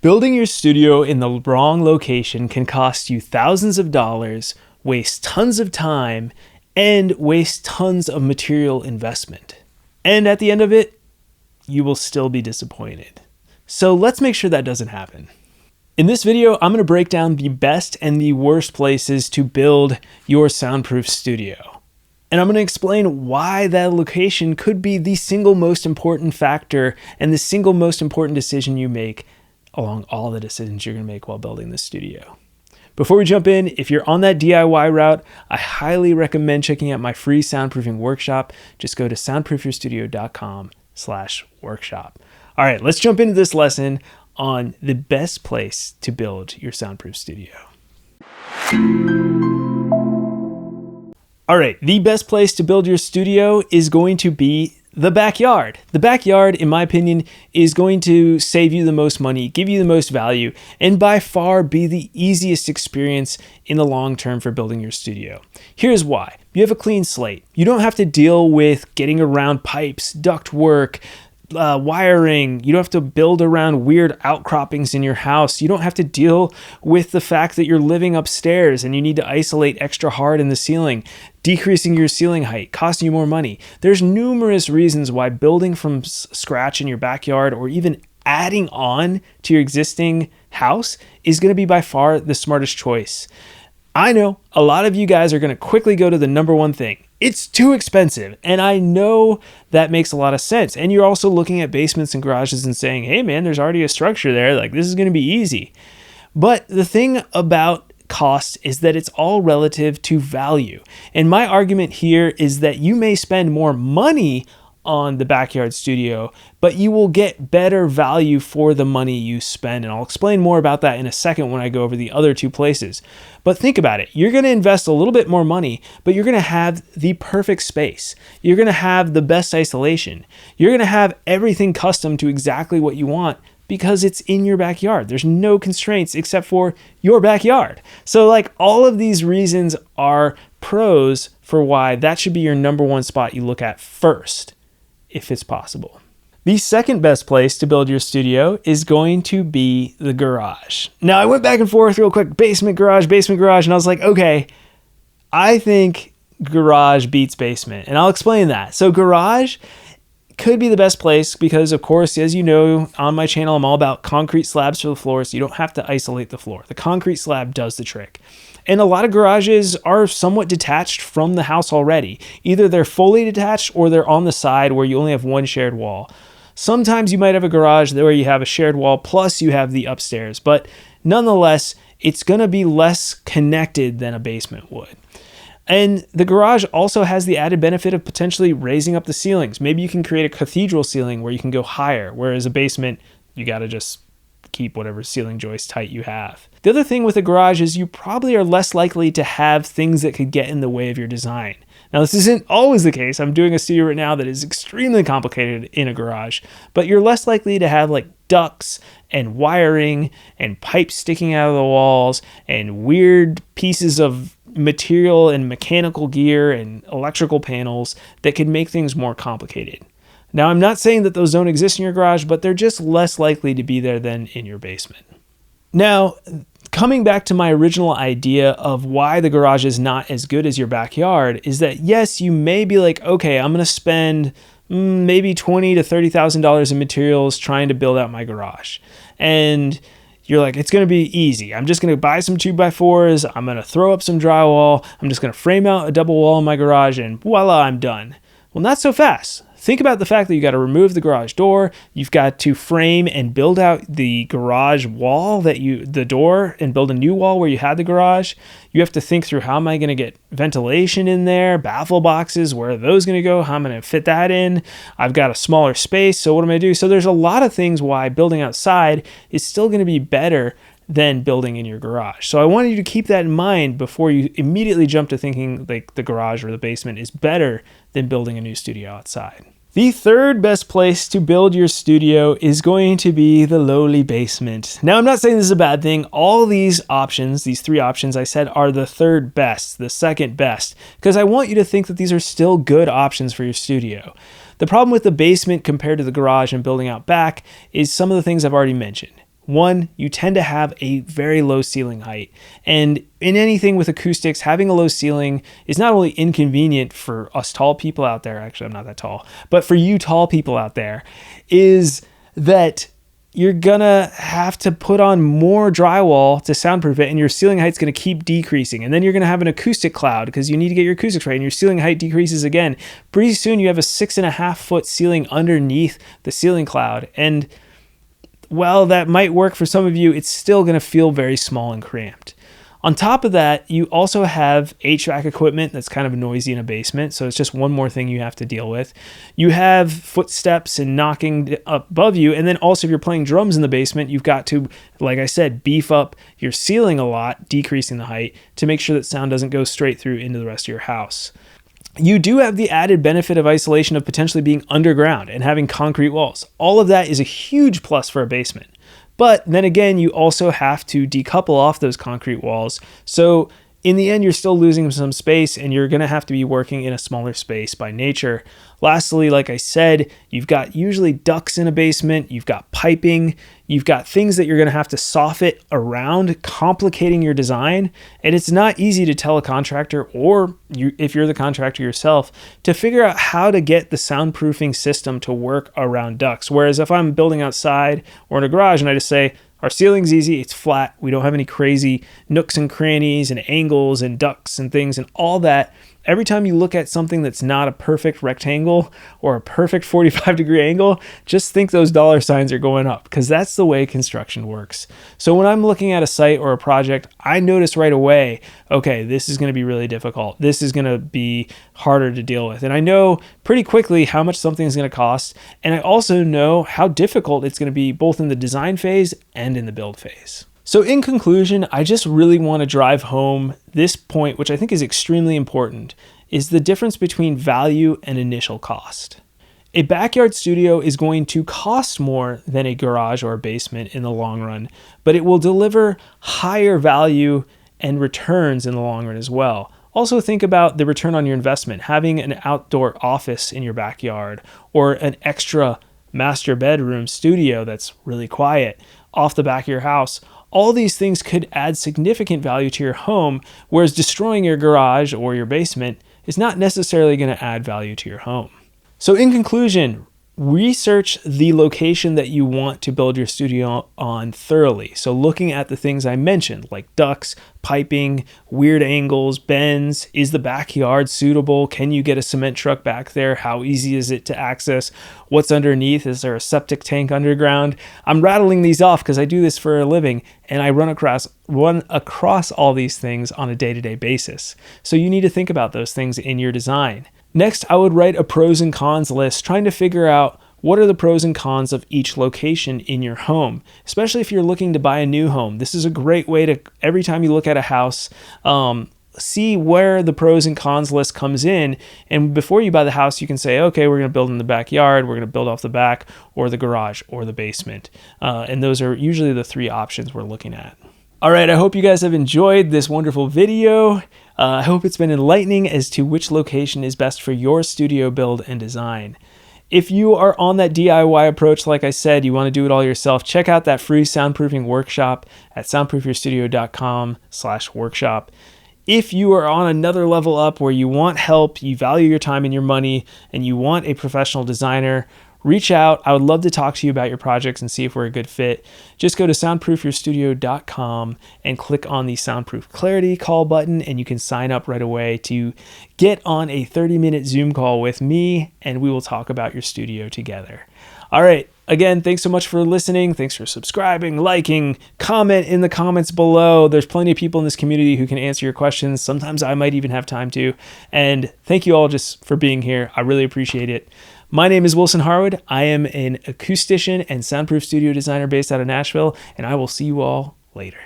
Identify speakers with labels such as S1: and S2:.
S1: Building your studio in the wrong location can cost you thousands of dollars, waste tons of time, and waste tons of material investment. And at the end of it, you will still be disappointed. So let's make sure that doesn't happen. In this video, I'm going to break down the best and the worst places to build your soundproof studio. And I'm going to explain why that location could be the single most important factor and the single most important decision you make along all the decisions you're going to make while building this studio. Before we jump in, if you're on that DIY route, I highly recommend checking out my free soundproofing workshop. Just go to soundproofyourstudio.com/workshop. All right, let's jump into this lesson on the best place to build your soundproof studio. All right, the best place to build your studio is going to be the backyard. The backyard, in my opinion, is going to save you the most money, give you the most value, and by far be the easiest experience in the long term for building your studio. Here's why. You have a clean slate. You don't have to deal with getting around pipes, duct work, wiring. You don't have to build around weird outcroppings in your house. You don't have to deal with the fact that you're living upstairs and you need to isolate extra hard in the ceiling, decreasing your ceiling height, costing you more money. There's numerous reasons why building from scratch in your backyard or even adding on to your existing house is going to be by far the smartest choice. I know a lot of you guys are going to quickly go to the number one thing. It's too expensive. And I know that makes a lot of sense. And you're also looking at basements and garages and saying, hey man, there's already a structure there. Like, this is going to be easy. But the thing about cost is that it's all relative to value. And my argument here is that you may spend more money on the backyard studio, but you will get better value for the money you spend. And I'll explain more about that in a second when I go over the other two places. But think about it. You're going to invest a little bit more money, but you're going to have the perfect space. You're going to have the best isolation. You're going to have everything custom to exactly what you want because it's in your backyard. There's no constraints except for your backyard. So like, all of these reasons are pros for why that should be your number one spot you look at first, if it's possible. The second best place to build your studio is going to be the garage. Now, I went back and forth real quick, basement, garage, and I was like, okay, I think garage beats basement, and I'll explain that. So garage could be the best place because, of course, as you know, on my channel, I'm all about concrete slabs for the floor, so you don't have to isolate the floor. The concrete slab does the trick. And a lot of garages are somewhat detached from the house already. Either they're fully detached or they're on the side where you only have one shared wall. Sometimes you might have a garage where you have a shared wall plus you have the upstairs, but nonetheless, it's going to be less connected than a basement would. And the garage also has the added benefit of potentially raising up the ceilings. Maybe you can create a cathedral ceiling where you can go higher, whereas a basement, you got to just keep whatever ceiling joist height you have. The other thing with a garage is you probably are less likely to have things that could get in the way of your design. Now, this isn't always the case. I'm doing a studio right now that is extremely complicated in a garage, but you're less likely to have like ducts and wiring and pipes sticking out of the walls and weird pieces of material and mechanical gear and electrical panels that could make things more complicated. Now, I'm not saying that those don't exist in your garage, but they're just less likely to be there than in your basement. Now, coming back to my original idea of why the garage is not as good as your backyard is that, yes, you may be like, okay, I'm going to spend maybe $20,000 to $30,000 in materials trying to build out my garage. And you're like, it's going to be easy. I'm just going to buy some 2x4s. I'm going to throw up some drywall. I'm just going to frame out a double wall in my garage and voila, I'm done. Well, not so fast. Think about the fact that you got to remove the garage door. You've got to frame and build out the garage wall the door and build a new wall where you had the garage. You have to think through, how am I going to get ventilation in there? Baffle boxes, where are those going to go? How am I going to fit that in? I've got a smaller space, so what am I going to do? So there's a lot of things why building outside is still going to be better than building in your garage. So I wanted you to keep that in mind before you immediately jump to thinking like the garage or the basement is better than building a new studio outside. The third best place to build your studio is going to be the lowly basement. Now, I'm not saying this is a bad thing. All these options, these three options I said, are the third best, the second best, because I want you to think that these are still good options for your studio. The problem with the basement compared to the garage and building out back is some of the things I've already mentioned. One, you tend to have a very low ceiling height. And in anything with acoustics, having a low ceiling is not only inconvenient for us tall people out there, actually, I'm not that tall, but for you tall people out there, is that you're gonna have to put on more drywall to soundproof it, and your ceiling height's gonna keep decreasing. And then you're gonna have an acoustic cloud because you need to get your acoustics right, and your ceiling height decreases again. Pretty soon you have a 6.5 foot ceiling underneath the ceiling cloud. And while that might work for some of you, it's still gonna feel very small and cramped. On top of that, you also have HVAC equipment that's kind of noisy in a basement, so it's just one more thing you have to deal with. You have footsteps and knocking up above you, and then also if you're playing drums in the basement, you've got to, like I said, beef up your ceiling a lot, decreasing the height, to make sure that sound doesn't go straight through into the rest of your house. You do have the added benefit of isolation of potentially being underground and having concrete walls. All of that is a huge plus for a basement. But then again, you also have to decouple off those concrete walls. So in the end, you're still losing some space, and you're going to have to be working in a smaller space by nature. Lastly, like I said, you've got usually ducts in a basement, you've got piping, you've got things that you're going to have to soffit around, complicating your design. And it's not easy to tell a contractor, or if you're the contractor yourself, to figure out how to get the soundproofing system to work around ducts. Whereas if I'm building outside or in a garage and I just say, our ceiling's easy, it's flat, we don't have any crazy nooks and crannies and angles and ducts and things and all that. Every time you look at something that's not a perfect rectangle or a perfect 45-degree angle, just think those dollar signs are going up, because that's the way construction works. So when I'm looking at a site or a project, I notice right away, okay, this is going to be really difficult. This is going to be harder to deal with. And I know pretty quickly how much something is going to cost. And I also know how difficult it's going to be both in the design phase and in the build phase. So in conclusion, I just really want to drive home this point, which I think is extremely important, is the difference between value and initial cost. A backyard studio is going to cost more than a garage or a basement in the long run, but it will deliver higher value and returns in the long run as well. Also think about the return on your investment. Having an outdoor office in your backyard, or an extra master bedroom studio that's really quiet off the back of your house. All these things could add significant value to your home, whereas destroying your garage or your basement is not necessarily going to add value to your home. So in conclusion, research the location that you want to build your studio on thoroughly. So looking at the things I mentioned, like ducts, piping, weird angles, bends. Is the backyard suitable? Can you get a cement truck back there? How easy is it to access? What's underneath? Is there a septic tank underground? I'm rattling these off because I do this for a living, and I run across all these things on a day-to-day basis. So you need to think about those things in your design. Next, I would write a pros and cons list, trying to figure out what are the pros and cons of each location in your home, especially if you're looking to buy a new home. This is a great way to, every time you look at a house, see where the pros and cons list comes in. And before you buy the house, you can say, okay, we're going to build in the backyard, we're going to build off the back, or the garage, or the basement. And those are usually the three options we're looking at. All right, I hope you guys have enjoyed this wonderful video. I hope it's been enlightening as to which location is best for your studio build and design. If you are on that DIY approach, like I said, you want to do it all yourself, check out that free soundproofing workshop at soundproofyourstudio.com/workshop. If you are on another level up where you want help, you value your time and your money, and you want a professional designer, reach out. I would love to talk to you about your projects and see if we're a good fit. Just go to soundproofyourstudio.com and click on the Soundproof Clarity call button, and you can sign up right away to get on a 30-minute Zoom call with me, and we will talk about your studio together. All right. Again, thanks so much for listening. Thanks for subscribing, liking, comment in the comments below. There's plenty of people in this community who can answer your questions. Sometimes I might even have time to. And thank you all just for being here. I really appreciate it. My name is Wilson Harwood. I am an acoustician and soundproof studio designer based out of Nashville, and I will see you all later.